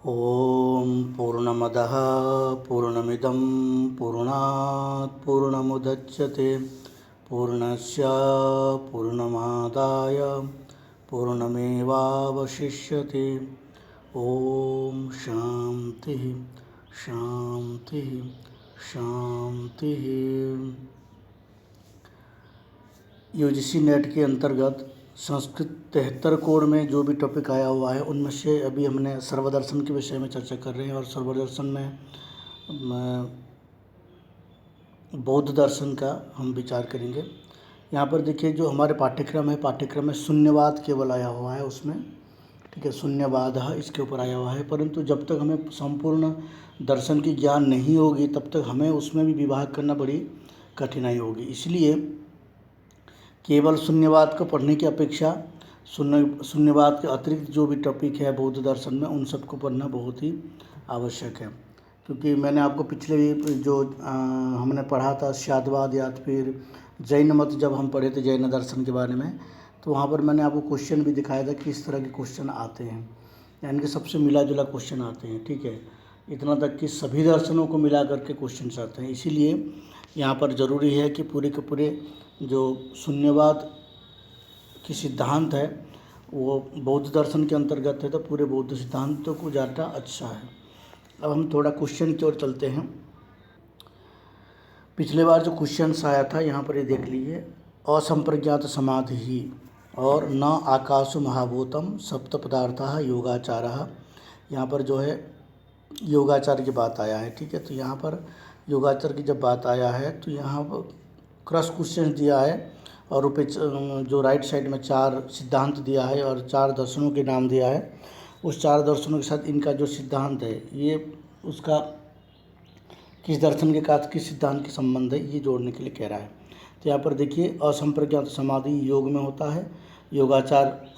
ॐ पूर्णमदः पूर्णमिदं पूर्णात् पूर्णमुदच्यते पूर्णस्य पूर्णमादाय पूर्णमेवावशिष्यते। ॐ शान्तिः शान्तिः शान्तिः। यूजीसी नेट के अंतर्गत संस्कृत 73 कोड में जो भी टॉपिक आया हुआ है उनमें से अभी हमने सर्वदर्शन के विषय में चर्चा कर रहे हैं और सर्वदर्शन में बौद्ध दर्शन का हम विचार करेंगे। यहाँ पर देखिए जो हमारे पाठ्यक्रम है, पाठ्यक्रम में शून्यवाद केवल आया हुआ है उसमें, ठीक है, शून्यवाद है इसके ऊपर आया हुआ है। परंतु जब तक हमें संपूर्ण दर्शन की ज्ञान नहीं होगी तब तक हमें उसमें भी विभाग करना बड़ी कठिनाई होगी। इसलिए केवल शून्यवाद को पढ़ने की अपेक्षा शून्यवाद के अतिरिक्त जो भी टॉपिक है बौद्ध दर्शन में उन सबको पढ़ना बहुत ही आवश्यक है। क्योंकि मैंने आपको पिछले जो हमने पढ़ा था शादवाद या फिर जैन मत, जब हम पढ़े थे जैन दर्शन के बारे में, तो वहाँ पर मैंने आपको क्वेश्चन भी दिखाया था कि इस तरह के क्वेश्चन आते हैं, यानी कि सबसे मिला जुला क्वेश्चन आते हैं, ठीक है। इतना तक कि सभी दर्शनों को मिला करके क्वेश्चन आते हैं। इसीलिए यहाँ पर ज़रूरी है कि पूरे के पूरे जो शून्यवाद की सिद्धांत है वो बौद्ध दर्शन के अंतर्गत है, तो पूरे बौद्ध सिद्धांतों को जानना अच्छा है। अब हम थोड़ा क्वेश्चन की ओर चलते हैं। पिछले बार जो क्वेश्चन आया था यहाँ पर ये देख लीजिए, असंप्रज्ञात समाधि ही और न आकाशो महाभूतम सप्त पदार्थः योगाचारः। यहाँ पर जो है योगाचार की बात आया है, ठीक है। तो यहाँ पर योगाचार की जब बात आया है तो यहाँ पर क्रॉस क्वेश्चन दिया है और ऊपर जो राइट साइड में 4 सिद्धांत दिया है और 4 दर्शनों के नाम दिया है। उस 4 दर्शनों के साथ इनका जो सिद्धांत है ये उसका किस दर्शन के साथ किस सिद्धांत के संबंध है ये जोड़ने के लिए कह रहा है। तो यहाँ पर देखिए असंप्रज्ञात समाधि योग में होता है, योगाचार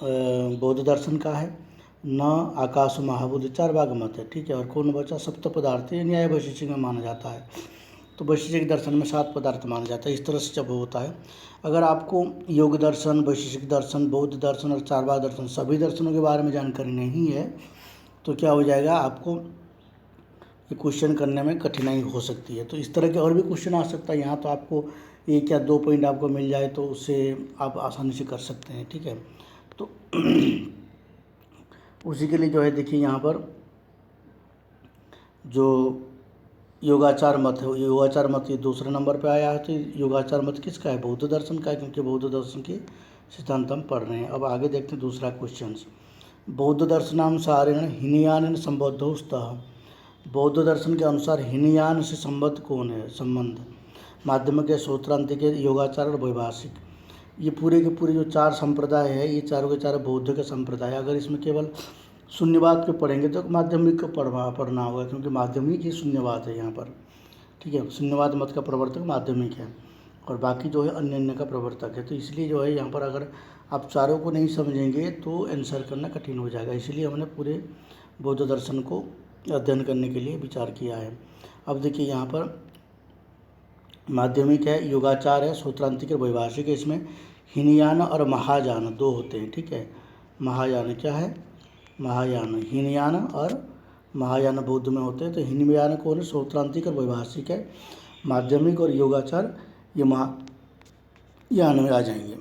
बौद्ध दर्शन का है, न आकाश महाभूत 4 भाग मत है, ठीक है। और कौन बचा सप्त पदार्थ न्याय वैशेषिक में माना जाता है, तो वैशेषिक दर्शन में 7 पदार्थ माना जाता है। इस तरह से जब होता है, अगर आपको योग दर्शन, वैशेषिक दर्शन, बौद्ध दर्शन और 4 भाग दर्शन सभी दर्शनों के बारे में जानकारी नहीं है तो क्या हो जाएगा, आपको ये क्वेश्चन करने में कठिनाई हो सकती है। तो इस तरह के और भी क्वेश्चन आ सकता है। यहाँ तो आपको एक या 2 पॉइंट आपको मिल जाए तो उससे आप आसानी से कर सकते हैं, ठीक है। तो उसी के लिए जो है देखिए यहाँ पर जो योगाचार मत है, योगाचार मत ये दूसरे नंबर पे आया है। तो योगाचार मत किसका है, बौद्ध दर्शन का है, क्योंकि बौद्ध दर्शन की सिद्धांत हम पढ़ रहे हैं। अब आगे देखते हैं दूसरा क्वेश्चन, बौद्ध दर्शनानुसारेण हीनयान संबद्धो स्तः। बौद्ध दर्शन के अनुसार हीनयान से संबद्ध कौन है, संबंध माध्यमिक है, सूत्रांतिक है, योगाचार और वैभाषिक। ये पूरे के पूरे जो 4 संप्रदाय है ये चारों के चारों बौद्ध के संप्रदाय। अगर इसमें केवल शून्यवाद को पढ़ेंगे तो माध्यमिक को पढ़ना होगा, क्योंकि माध्यमिक ही शून्यवाद है यहाँ पर, ठीक है। शून्यवाद मत का प्रवर्तक माध्यमिक है और बाकी जो है अन्य अन्य का प्रवर्तक है। तो इसलिए जो है यहाँ पर अगर आप चारों को नहीं समझेंगे तो आंसर करना कठिन हो जाएगा। इसलिए हमने पूरे बौद्ध दर्शन को अध्ययन करने के लिए विचार किया है। अब देखिए यहाँ पर माध्यमिक है, योगाचार है, सूत्रांतिक और वैभाषिक है। इसमें हीनयान और महायान 2 होते हैं, ठीक है। महायान क्या है, महायान, हीनयान और महायान बौद्ध में होते हैं। तो हीनयान कौन है, सूत्रांतिक और वैभाषिक है। माध्यमिक और योगाचार ये महायान में आ जाएंगे।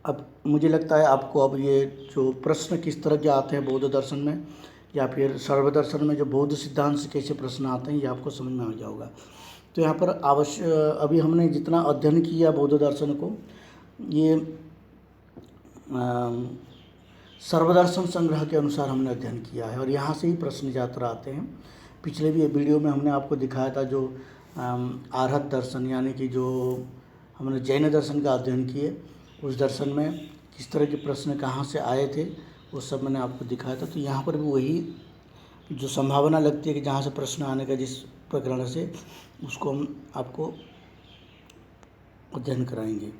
अब मुझे लगता है आपको अब ये जो प्रश्न किस तरह के आते हैं बौद्ध दर्शन में या फिर सर्वदर्शन में, जो बौद्ध सिद्धांत से कैसे प्रश्न आते हैं ये आपको समझ में आ गया होगा। तो यहाँ पर अभी हमने जितना अध्ययन किया बौद्ध दर्शन को, ये सर्वदर्शन संग्रह के अनुसार हमने अध्ययन किया है और यहाँ से ही प्रश्न यात्रा आते हैं। पिछले भी वीडियो में हमने आपको दिखाया था जो आर्हत दर्शन, यानी कि जो हमने जैन दर्शन का अध्ययन किए, उस दर्शन में किस तरह के प्रश्न कहाँ से आए थे वो सब मैंने आपको दिखाया था। तो यहाँ पर भी वही जो संभावना लगती है कि जहाँ से प्रश्न आने का, जिस प्रकरण से, उसको हम आपको अध्ययन कराएंगे।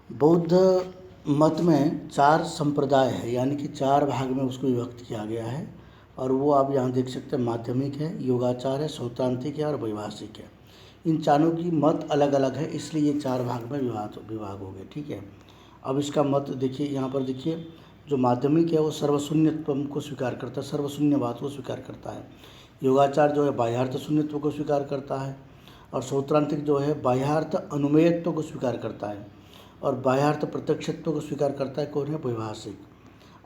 बौद्ध मत में 4 संप्रदाय है, यानी कि 4 भाग में उसको विभक्त किया गया है और वो आप यहाँ देख सकते हैं, माध्यमिक है, योगाचार है, सौत्रांतिक है और वैभाषिक है। इन चारों की मत अलग अलग है, इसलिए ये 4 भाग में विभाग हो गए, ठीक है। अब इसका मत देखिए, यहाँ पर देखिए जो माध्यमिक है वो सर्वशून्यत्व को स्वीकार करता है, सर्वशून्यवाद को स्वीकार करता है। योगाचार जो है बाह्यार्थ शून्यत्व को स्वीकार करता है, और सौत्रांतिक जो है बाह्यार्थ अनुमेयत्व को स्वीकार करता है, और बाह्यार्थ प्रत्यक्षत्व को स्वीकार करता है। कौन है? वैभाषिक।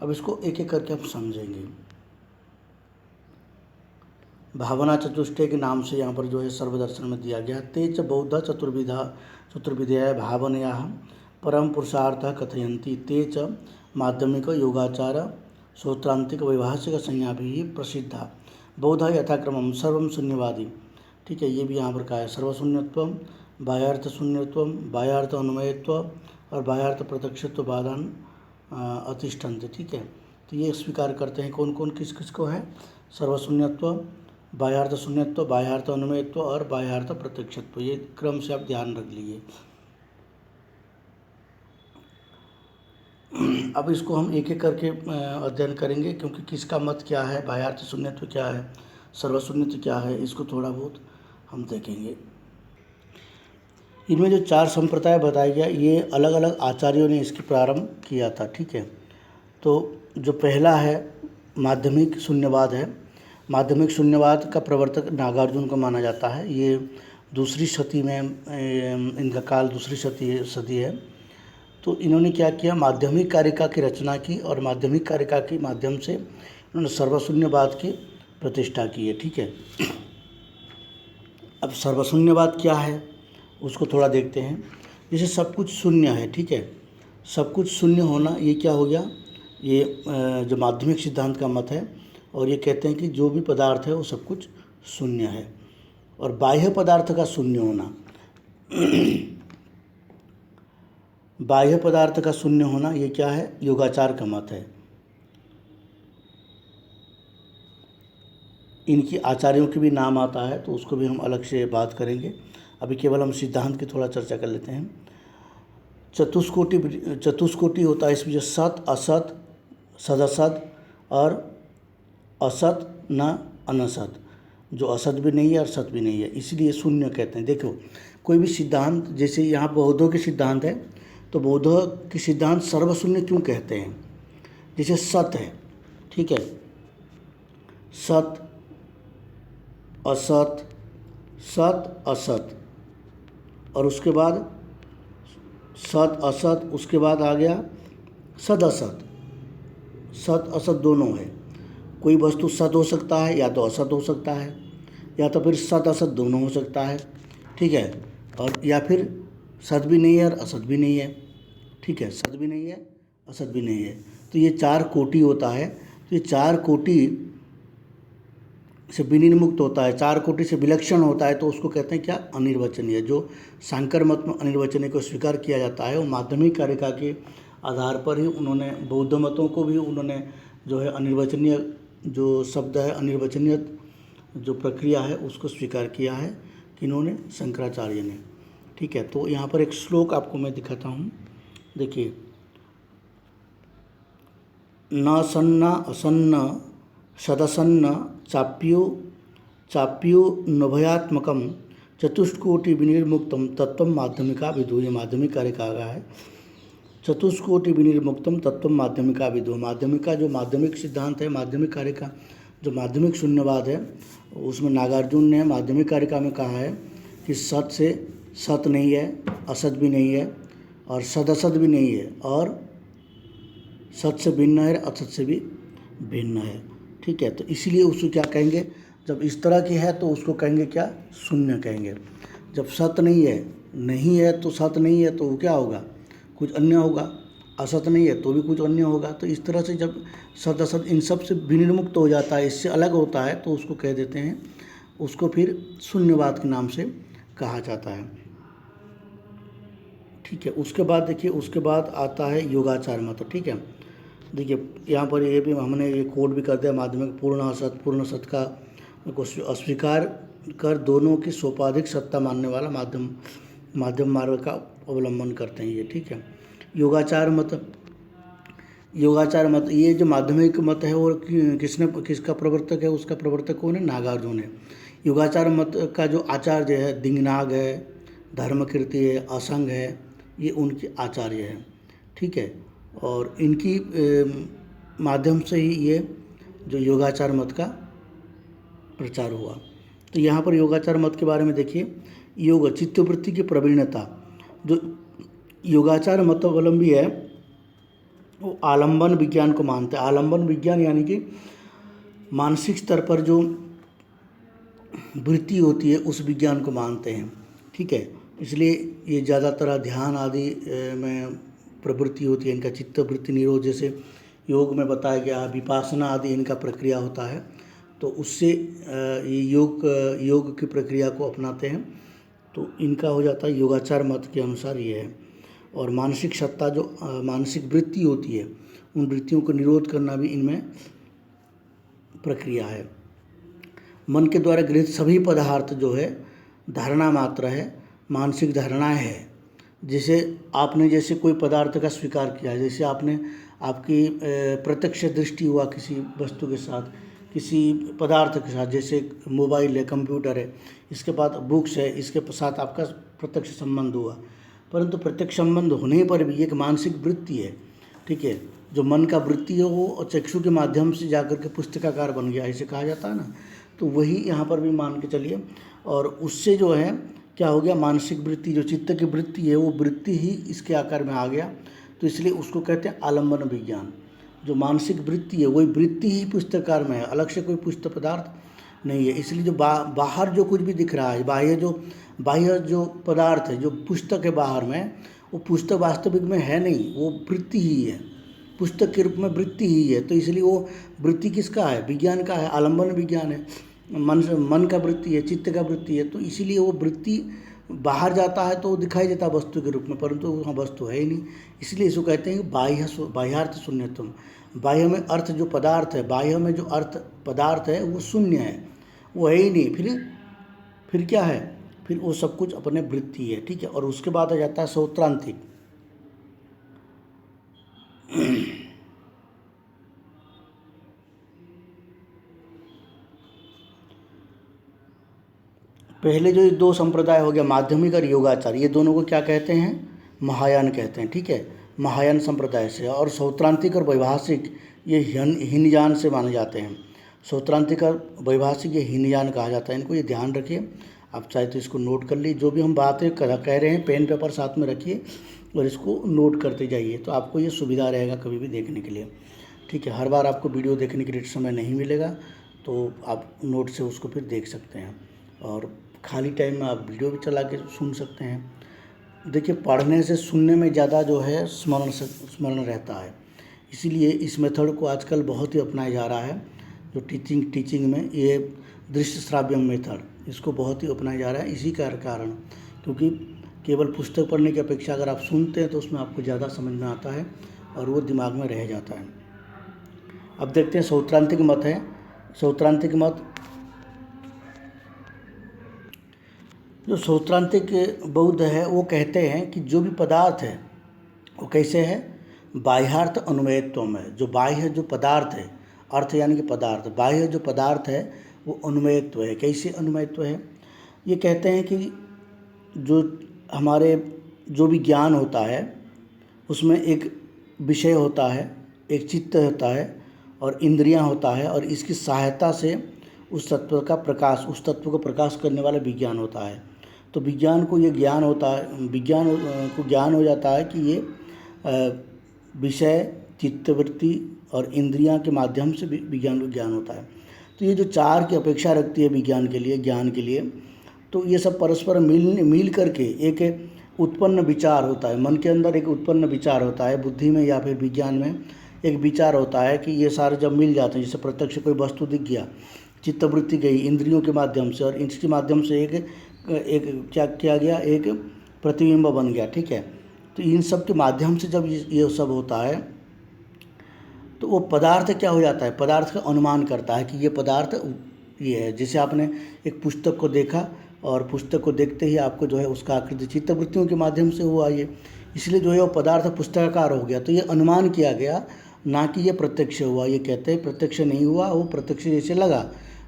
अब इसको एक एक करके हम समझेंगे। भावना चतुष्टय के नाम से यहाँ पर जो है सर्वदर्शन में दिया गया। ते च बौद्ध चतुर्विधया भावनया परम पुरुषार्थ कथयन्ति। ते च माध्यमिक योगाचार श्रोत्रांतिक वैभाषिक संज्ञा भी प्रसिद्धा। बौद्ध यथाक्रमम सर्वम शून्यवादी। ठीक है, ये भी यहाँ पर कहा है। सर्वशून्यत्व, बाह्यार्थ शून्यत्व, बाह्यार्थ अनुमयत्व और बाह्यार्थ प्रत्यक्षत्व बाधान अतिष्ठन्ते। ठीक है, तो ये स्वीकार करते हैं। कौन कौन किस किस को है? सर्वशून्यत्व, बाह्यार्थ शून्यत्व, बाह्यार्थ अनुमेयत्व और बाह्यार्थ प्रत्यक्षत्व। ये क्रम से आप ध्यान रख लीजिए। अब इसको हम एक एक करके अध्ययन करेंगे, क्योंकि किसका मत क्या है, बाह्यार्थ शून्यत्व क्या है, सर्वशून्यत्व क्या है, इसको थोड़ा बहुत हम देखेंगे। इनमें जो 4 संप्रदाय बताया गया, ये अलग अलग आचार्यों ने इसकी प्रारंभ किया था। ठीक है, तो जो पहला है माध्यमिक शून्यवाद है। माध्यमिक शून्यवाद का प्रवर्तक नागार्जुन को माना जाता है। ये दूसरी शती में, इनका काल दूसरी सदी है। तो इन्होंने क्या किया? माध्यमिक कारिका की रचना की, और माध्यमिक कारिका के माध्यम से इन्होंने सर्वशून्यवाद की प्रतिष्ठा की है। ठीक है, अब सर्वशून्यवाद क्या है उसको थोड़ा देखते हैं। जैसे सब कुछ शून्य है। ठीक है, सब कुछ शून्य होना, ये क्या हो गया? ये जो माध्यमिक सिद्धांत का मत है, और ये कहते हैं कि जो भी पदार्थ है वो सब कुछ शून्य है। और बाह्य पदार्थ का शून्य होना, बाह्य पदार्थ का शून्य होना, ये क्या है? योगाचार का मत है। इनकी आचार्यों के भी नाम आता है, तो उसको भी हम अलग से बात करेंगे। अभी केवल हम सिद्धांत की थोड़ा चर्चा कर लेते हैं। चतुष्कोटि होता है इसमें, जो सत, असत, सदसत और असत न अनसत। जो असत भी नहीं है और सत भी नहीं है, इसलिए शून्य कहते हैं। देखो, कोई भी सिद्धांत, जैसे यहाँ बौद्धों के सिद्धांत है, तो बौद्धों के सिद्धांत सर्वशून्य क्यों कहते हैं? जैसे सत है, ठीक है, सत, असत, सत, असत, और उसके बाद सत, असत, उसके बाद आ गया सद, असत। सत असत दोनों है। कोई वस्तु सत हो सकता है, या तो असत हो सकता है, या तो फिर सत असत दोनों हो सकता है। ठीक है, और या फिर सत भी नहीं है और असत भी नहीं है। ठीक है, सत भी नहीं है, असत भी नहीं है। तो ये 4 कोटि होता है। तो ये 4 कोटि से विनिर्मुक्त होता है, 4 कोटि से विलक्षण होता है, तो उसको कहते हैं क्या? अनिर्वचनीय। जो सांकर मत में अनिर्वचनीय को स्वीकार किया जाता है, वो माध्यमिक कारिका के आधार पर ही उन्होंने बौद्ध मतों को भी उन्होंने जो है अनिर्वचनीय, जो शब्द है अनिर्वचनीय, जो प्रक्रिया है उसको स्वीकार किया है कि इन्होंने, शंकराचार्य ने। ठीक है, तो यहाँ पर एक श्लोक आपको मैं दिखाता हूँ। देखिए, न सन्न असन्न सदसन्न चाप्यो नभयात्मकम चतुष्कोटि विनिर्मुक्तम तत्वम माध्यमिका विदु। ये माध्यमिक कारिका का है। चतुष्कोटि विनिर्मुक्तम तत्वम माध्यमिका विदु। माध्यमिका जो माध्यमिक सिद्धांत है, माध्यमिक कारिका जो माध्यमिक शून्यवाद है, उसमें नागार्जुन ने माध्यमिक कारिका में कहा है कि सत से सत नहीं है, असत भी नहीं है, और सदसत भी नहीं है, और सत से भिन्न है, असत से भी भिन्न है। ठीक है, तो इसीलिए उसको क्या कहेंगे? जब इस तरह की है तो उसको कहेंगे क्या? शून्य कहेंगे। जब सत नहीं है, नहीं है तो सत नहीं है, तो वो क्या होगा? कुछ अन्य होगा। असत नहीं है तो भी कुछ अन्य होगा। तो इस तरह से जब सत असत इन सब से विनिर्मुक्त हो जाता है, इससे अलग होता है, तो उसको कह देते हैं, उसको फिर शून्यवाद के नाम से कहा जाता है। ठीक है, उसके बाद देखिए, उसके बाद आता है योगाचार मत। ठीक है, देखिए यहाँ पर ये भी हमने ये कोड भी कर दिया, माध्यमिक पूर्ण असत का को अस्वीकार कर दोनों की सोपाधिक सत्ता मानने वाला माध्यम मार्ग का अवलंबन करते हैं ये। ठीक है, योगाचार मत ये जो माध्यमिक मत है वो किसका प्रवर्तक है? उसका प्रवर्तक कौन है? नागार्जुन है। योगाचार मत का जो आचार्य है, दिंगनाग है, धर्मकीर्ति है, असंग है, ये उनके आचार्य हैं। ठीक है, और इनकी माध्यम से ही ये जो योगाचार मत का प्रचार हुआ। तो यहाँ पर योगाचार मत के बारे में देखिए, योग चित्तवृत्ति की प्रवीणता। जो योगाचार मतावलंबी है वो आलंबन विज्ञान को मानते हैं। आलंबन विज्ञान यानी कि मानसिक स्तर पर जो वृत्ति होती है उस विज्ञान को मानते हैं, ठीक है। इसलिए ये ज़्यादातर ध्यान आदि में प्रवृत्ति होती है इनका। चित्तवृत्ति निरोध जैसे योग में बताया गया, विपासना आदि इनका प्रक्रिया होता है, तो उससे ये योग की प्रक्रिया को अपनाते हैं, तो इनका हो जाता है योगाचार मत के अनुसार ये है। और मानसिक सत्ता जो मानसिक वृत्ति होती है उन वृत्तियों को निरोध करना भी इनमें प्रक्रिया है। मन के द्वारा गृहीत सभी पदार्थ जो है धारणा मात्र है, मानसिक धारणाएं है। जैसे कोई पदार्थ का स्वीकार किया, जैसे आपकी प्रत्यक्ष दृष्टि हुआ किसी वस्तु के साथ, किसी पदार्थ के साथ, जैसे मोबाइल है, कंप्यूटर है, इसके बाद बुक्स है, इसके साथ आपका प्रत्यक्ष संबंध हुआ। परंतु प्रत्यक्ष संबंध होने पर भी एक मानसिक वृत्ति है, ठीक है। जो मन का वृत्ति है वो चक्षु के माध्यम से जाकर के पुस्तकाकार बन गया, ऐसे कहा जाता है ना। तो वही यहाँ पर भी मान के चलिए, और उससे जो है क्या हो गया, मानसिक वृत्ति जो चित्त की वृत्ति है वो वृत्ति ही इसके आकार में आ गया, तो इसलिए उसको कहते हैं आलंबन विज्ञान। जो मानसिक वृत्ति है वही वृत्ति ही पुस्तकार में है, अलग से कोई पुस्तक पदार्थ नहीं है। इसलिए जो बाहर जो कुछ भी दिख रहा है, बाह्य जो पदार्थ है, जो पुस्तक है बाहर में, वो पुस्तक वास्तविक में है नहीं, वो वृत्ति ही है, पुस्तक के रूप में वृत्ति ही है। तो इसलिए वो वृत्ति किसका है, विज्ञान का है, आलंबन विज्ञान है। मन का वृत्ति है, चित्त का वृत्ति है, तो इसीलिए वो वृत्ति बाहर जाता है तो वो दिखाई देता है वस्तु के रूप में, परंतु वहाँ वस्तु है ही नहीं। इसलिए इसको कहते हैं कि बाह्यार्थ शून्यत्वम। बाह्य में अर्थ जो पदार्थ है, बाह्य में जो अर्थ पदार्थ है वो शून्य है, वो है ही नहीं। फिर क्या है, फिर वो सब कुछ अपने वृत्ति है, ठीक है। और उसके बाद आ जाता है सौत्रांतिक। पहले जो ये दो संप्रदाय हो गया, माध्यमिक और योगाचार, ये दोनों को क्या कहते हैं, महायान कहते हैं, ठीक है, महायान संप्रदाय से। और सौत्रांतिक और वैभाषिक ये हीनयान से माने जाते हैं। सौत्रांतिक और वैभाषिक ये हीनयान कहा जाता है इनको, ये ध्यान रखिए। आप चाहे तो इसको नोट कर लीजिए, जो भी हम बातें कह रहे हैं पेन पेपर साथ में रखिए और इसको नोट करते जाइए, तो आपको ये सुविधा रहेगा कभी भी देखने के लिए, ठीक है। हर बार आपको वीडियो देखने के लिए समय नहीं मिलेगा, तो आप नोट से उसको फिर देख सकते हैं, और खाली टाइम में आप वीडियो भी चला के सुन सकते हैं। देखिए, पढ़ने से सुनने में ज़्यादा जो है स्मरण रहता है, इसीलिए इस मेथड को आजकल बहुत ही अपनाया जा रहा है। जो टीचिंग में ये दृश्य श्राव्य मेथड, इसको बहुत ही अपनाया जा रहा है इसी कारण, क्योंकि केवल पुस्तक पढ़ने की अपेक्षा अगर आप सुनते हैं तो उसमें आपको ज़्यादा समझ में आता है और वो दिमाग में रह जाता है। अब देखते हैं सौत्रांतिक मत है। सौत्रांतिक मत, जो सौत्रांतिक बौद्ध है वो कहते हैं कि जो भी पदार्थ है वो कैसे है, बाह्यार्थ अनुमेयत्व में। जो बाह्य जो पदार्थ है, अर्थ यानी कि पदार्थ, बाह्य जो पदार्थ है वो अनुमेयत्व है। कैसे अनुमेयत्व है, ये कहते हैं कि जो हमारे जो भी ज्ञान होता है उसमें एक विषय होता है, एक चित्त होता है और इंद्रियां होता है, और इसकी सहायता से उस तत्व का प्रकाश, उस तत्व को प्रकाश करने वाला विज्ञान होता है। तो विज्ञान को ये ज्ञान होता है, विज्ञान को ज्ञान हो जाता है कि ये विषय, चित्तवृत्ति और इंद्रियां के माध्यम से विज्ञान को ज्ञान होता है। तो ये जो चार की अपेक्षा रखती है विज्ञान के लिए, ज्ञान के लिए, तो ये सब परस्पर मिल करके एक उत्पन्न विचार होता है। मन के अंदर एक उत्पन्न विचार होता है, बुद्धि में या फिर विज्ञान में एक विचार होता है कि ये सारे जब मिल जाते हैं, जैसे प्रत्यक्ष कोई वस्तु दिख गया, चित्तवृत्ति गई इंद्रियों के माध्यम से, और इसके माध्यम से एक क्या किया गया, एक प्रतिबिंब बन गया, ठीक है। तो इन सब के माध्यम से जब ये सब होता है तो वो पदार्थ क्या हो जाता है, पदार्थ का अनुमान करता है कि ये पदार्थ ये है। जैसे आपने एक पुस्तक को देखा और पुस्तक को देखते ही आपको जो है उसका आकृति चित्तवृत्तियों के माध्यम से हुआ ये, इसलिए जो है वो पदार्थ पुस्तकाकार हो गया। तो ये अनुमान किया गया, ना कि ये प्रत्यक्ष हुआ। ये कहते हैं प्रत्यक्ष नहीं हुआ, वो प्रत्यक्ष जैसे लगा,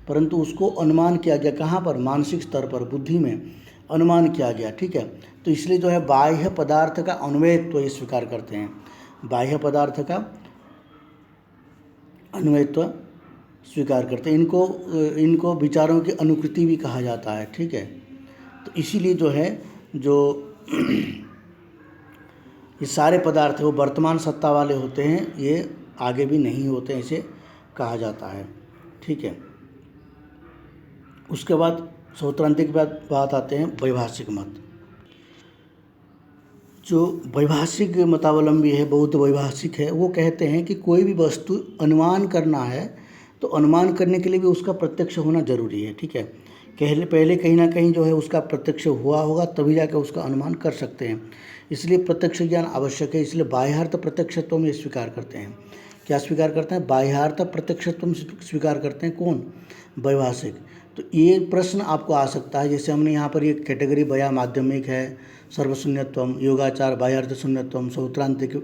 परंतु उसको अनुमान किया गया। कहाँ पर, मानसिक स्तर पर, बुद्धि में अनुमान किया गया, ठीक है। तो इसलिए जो है बाह्य पदार्थ का अनुमेयत्व ये स्वीकार करते हैं। बाह्य पदार्थ का अन्वयत्व स्वीकार करते हैं। इनको विचारों की अनुकृति भी कहा जाता है, ठीक है। तो इसीलिए जो है जो ये सारे पदार्थ है वो वर्तमान सत्ता वाले होते हैं, ये आगे भी नहीं होते, इसे कहा जाता है, ठीक है। उसके बाद सूत्रांत के बाद बात आते हैं वैभाषिक मत। जो वैभाषिक मतावलंबी है, बौद्ध वैभाषिक है, वो कहते हैं कि कोई भी वस्तु अनुमान करना है तो अनुमान करने के लिए भी उसका प्रत्यक्ष होना जरूरी है, ठीक है। पहले कहीं ना कहीं जो है उसका प्रत्यक्ष हुआ होगा, तभी जाकर उसका अनुमान कर सकते हैं। इसलिए प्रत्यक्ष ज्ञान आवश्यक है। इसलिए बाह्यार्थ प्रत्यक्षत्व में स्वीकार करते हैं। क्या स्वीकार करते हैं? बाह्यार्थ प्रत्यक्षत्व स्वीकार करते हैं। कौन? वैभाषिक। तो ये प्रश्न आपको आ सकता है, जैसे हमने यहाँ पर ये कैटेगरी बया माध्यमिक है, सर्वशून्यत्वम, योगाचार बाह्यार्थ शून्यत्वम, सौत्रांतिक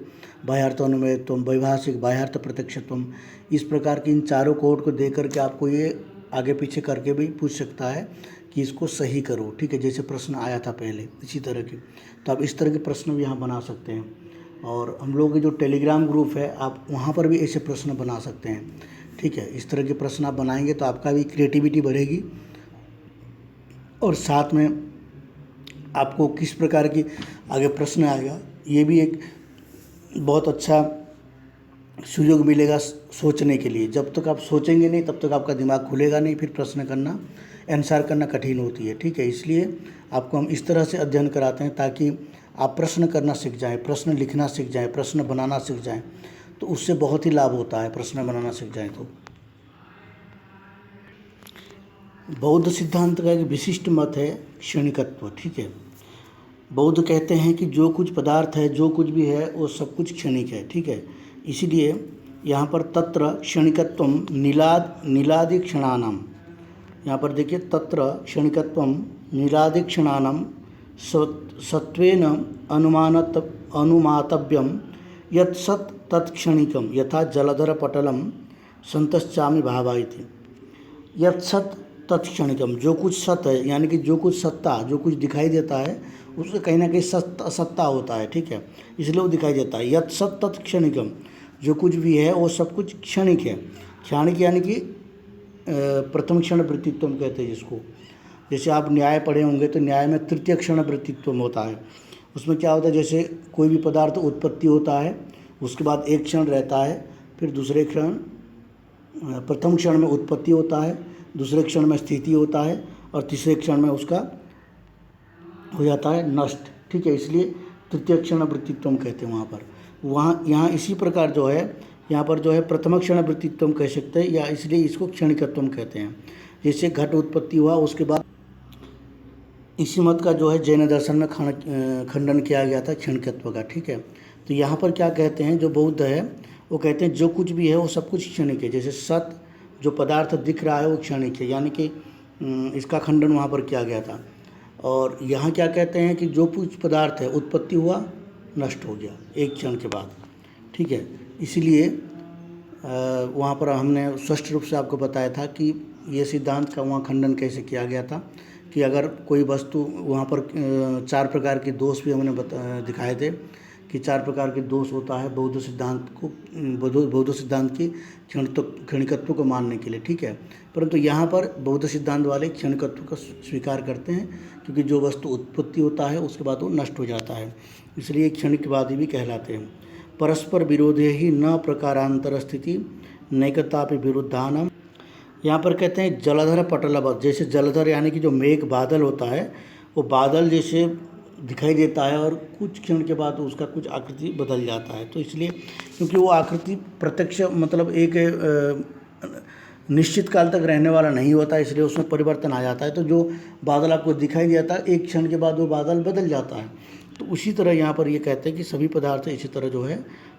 बाह्यार्थ अनुमेयत्वम, वैभाषिक बाह्यार्थ प्रत्यक्षत्वम, इस प्रकार की इन चारों कोड को दे करके आपको ये आगे पीछे करके भी पूछ सकता है कि इसको सही करो, ठीक है। जैसे प्रश्न आया था पहले इसी तरह की, तो आप इस तरह के प्रश्न भी यहाँ बना सकते हैं। और हम लोग के जो टेलीग्राम ग्रुप है, आप वहाँ पर भी ऐसे प्रश्न बना सकते हैं, ठीक है। इस तरह के प्रश्न आप बनाएंगे तो आपका भी क्रिएटिविटी बढ़ेगी, और साथ में आपको किस प्रकार की आगे प्रश्न आएगा ये भी एक बहुत अच्छा सुयोग मिलेगा सोचने के लिए। जब तक आप सोचेंगे नहीं तब तक आपका दिमाग खुलेगा नहीं, फिर प्रश्न करना, आंसर करना कठिन होती है, ठीक है। इसलिए आपको हम इस तरह से अध्ययन कराते हैं ताकि आप प्रश्न करना सीख जाएं, प्रश्न लिखना सीख जाएं, प्रश्न बनाना सीख जाएं, तो उससे बहुत ही लाभ होता है प्रश्न बनाना सीख जाएं तो। बौद्ध सिद्धांत का एक विशिष्ट मत है क्षणिकत्व, ठीक है। बौद्ध कहते हैं कि जो कुछ पदार्थ है, जो कुछ भी है, वो सब कुछ क्षणिक है, ठीक है। इसीलिए यहाँ पर तत्र क्षणिकत्वम नीलादि क्षणानाम, यहाँ पर देखिए तत्र क्षणिकत्वम नीलादि क्षणानाम सत्वेन अनुमातव्यम यत् सत् तत्क्षणिकम यथा जलधर पटलम संतश्चामि भावा इति। यत् सत् तत्क्षणिकम, जो कुछ सत है यानी कि जो कुछ सत्ता, जो कुछ दिखाई देता है उससे कहीं ना कहीं सत्ता होता है, ठीक है, इसलिए वो दिखाई देता है। यत् सत् तत्क्षणिकम, जो कुछ भी है वो सब कुछ क्षणिक है। क्षणिक यानी कि प्रथम क्षण वृत्तित्व कहते हैं जिसको। जैसे आप न्याय पढ़े होंगे तो न्याय में तृतीय क्षण वृत्तित्व होता है। उसमें क्या होता है, जैसे कोई भी पदार्थ उत्पत्ति होता है, उसके बाद एक क्षण रहता है, फिर दूसरे क्षण, प्रथम क्षण में उत्पत्ति होता है, दूसरे क्षण में स्थिति होता है, और तीसरे क्षण में उसका हो जाता है नष्ट, ठीक है। इसलिए तृतीय क्षण वृत्तित्व कहते हैं वहाँ यहाँ इसी प्रकार जो है यहाँ पर जो है प्रथम क्षण वृत्तित्व कह सकते हैं, या इसलिए इसको क्षणिकत्व कहते हैं। जैसे घट उत्पत्ति हुआ, उसके बाद इसी मत का जो है जैन दर्शन में खंडन किया गया था क्षणिकत्व का, ठीक है। तो यहाँ पर क्या कहते हैं, जो बौद्ध है वो कहते हैं जो कुछ भी है वो सब कुछ क्षणिक है। जैसे सत, जो पदार्थ दिख रहा है वो क्षणिक है, यानी कि इसका खंडन वहाँ पर किया गया था। और यहाँ क्या कहते हैं कि जो कुछ पदार्थ है उत्पत्ति हुआ, नष्ट हो गया एक क्षण के बाद, ठीक है। इसीलिए वहाँ पर हमने स्पष्ट रूप से आपको बताया था कि ये सिद्धांत का वहाँ खंडन कैसे किया गया था, कि अगर कोई वस्तु वहाँ पर 4 प्रकार के दोष भी हमने दिखाए थे कि 4 प्रकार के दोष होता है बौद्ध सिद्धांत की क्षणिकत्व को मानने के लिए, ठीक है। परंतु यहाँ पर बौद्ध सिद्धांत वाले क्षणिकत्व को स्वीकार करते हैं, क्योंकि जो वस्तु उत्पत्ति होता है उसके बाद वो नष्ट हो जाता है, इसलिए क्षणिकवादी भी कहलाते हैं। परस्पर विरोधे ही न प्रकारांतर स्थिति नैकतापि विरुद्धानाम। यहाँ पर कहते हैं जलधर पटलवत्, जैसे जलधर यानी कि जो मेघ बादल होता है, वो बादल जैसे दिखाई देता है और कुछ क्षण के बाद उसका कुछ आकृति बदल जाता है। तो इसलिए क्योंकि वो आकृति प्रत्यक्ष मतलब एक निश्चित काल तक रहने वाला नहीं होता, इसलिए उसमें परिवर्तन आ जाता है। तो जो बादल आपको दिखाई दिया था, एक क्षण के बाद वो बादल बदल जाता है। तो उसी तरह यहाँ पर ये कहते हैं कि सभी पदार्थ इसी तरह जो है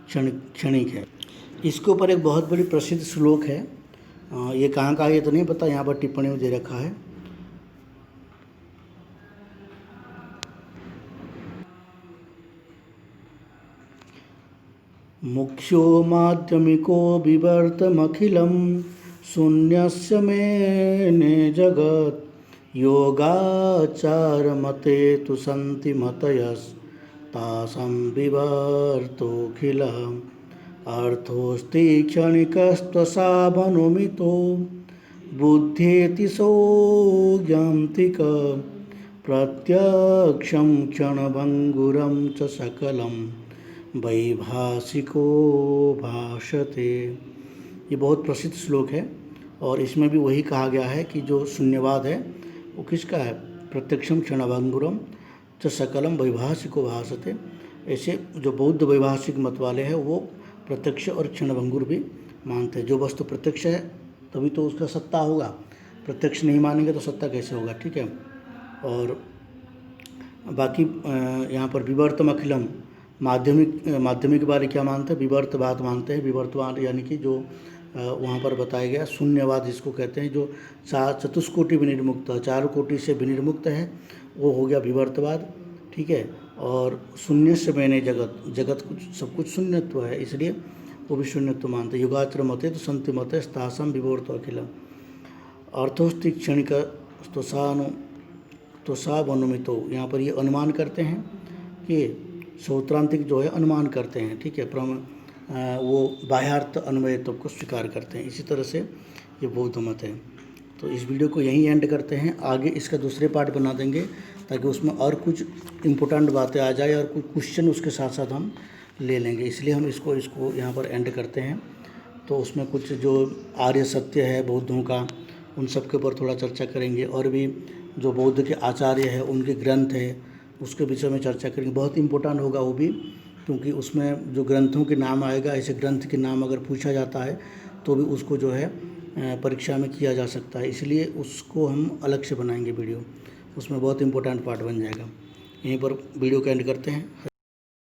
क्षणिक है। इसके ऊपर एक बहुत बड़ी प्रसिद्ध श्लोक है, ये कहाँ का है ये तो नहीं पता, यहाँ पर टिप्पणी में दे रखा है। मुख्यो माध्यमिको विवर्तमखिलं शून्यस्य मेने जगत् योगाचारमते तु सन्ति मतयस्तावदेव तासां विवर्तोऽखिलः अर्थोऽस्ति क्षणिकस्त्वसावनुमितो बुद्धेतिशो ज्ञान्तिक प्रत्यक्षं क्षणभङ्गुरं च सकलं वैभाषिको भाषते। ये बहुत प्रसिद्ध श्लोक है और इसमें भी वही कहा गया है कि जो शून्यवाद है वो किसका है, प्रत्यक्षम क्षणभंगुरम च सकलम वैभाषिको भाषते। ऐसे जो बौद्ध वैभाषिक मत वाले हैं वो प्रत्यक्ष और क्षणभंगुर भी मानते हैं। जो वस्तु प्रत्यक्ष है तभी तो उसका सत्ता होगा, प्रत्यक्ष नहीं मानेंगे तो सत्ता कैसे होगा, ठीक है। और बाकी यहाँ पर विवर्तम अखिलम माध्यमिक वाले क्या मानते हैं, विवर्तवाद मानते हैं। विवर्तवाद यानी कि जो वहाँ पर बताया गया शून्यवाद जिसको कहते हैं, जो चतुष्कोटि विनिर्मुक्त, चारों कोटि से विनिर्मुक्त है, वो हो गया विवर्तवाद, ठीक है। और शून्य से मैंने जगत कुछ सब कुछ शून्यत्व है, इसलिए वो भी शून्यत्व मानते हैं। युगात्र मते तो संति मते तासाम विवर्तो अखिल अर्थोस्ति क्षणिक त्वसावनुमितो। यहाँ पर ये अनुमान करते हैं कि सौत्रांतिक जो है अनुमान करते हैं, ठीक है, वो बाह्यार्थ अन्वयत्व को स्वीकार करते हैं। इसी तरह से ये बौद्ध मत है। तो इस वीडियो को यहीं एंड करते हैं, आगे इसका दूसरे पार्ट बना देंगे ताकि उसमें और कुछ इम्पोर्टेंट बातें आ जाए और कुछ क्वेश्चन उसके साथ साथ हम ले लेंगे, इसलिए हम इसको यहाँ पर एंड करते हैं। तो उसमें कुछ जो आर्य सत्य है बौद्धों का, उन सब के ऊपर थोड़ा चर्चा करेंगे, और भी जो बौद्ध के आचार्य है उनके ग्रंथ है उसके विषय में चर्चा करेंगे। बहुत इम्पोर्टेंट होगा वो भी, क्योंकि उसमें जो ग्रंथों के नाम आएगा, ऐसे ग्रंथ के नाम अगर पूछा जाता है तो भी उसको जो है परीक्षा में किया जा सकता है, इसलिए उसको हम अलग से बनाएंगे वीडियो, उसमें बहुत इम्पोर्टेंट पार्ट बन जाएगा। यहीं पर वीडियो को एंड करते हैं।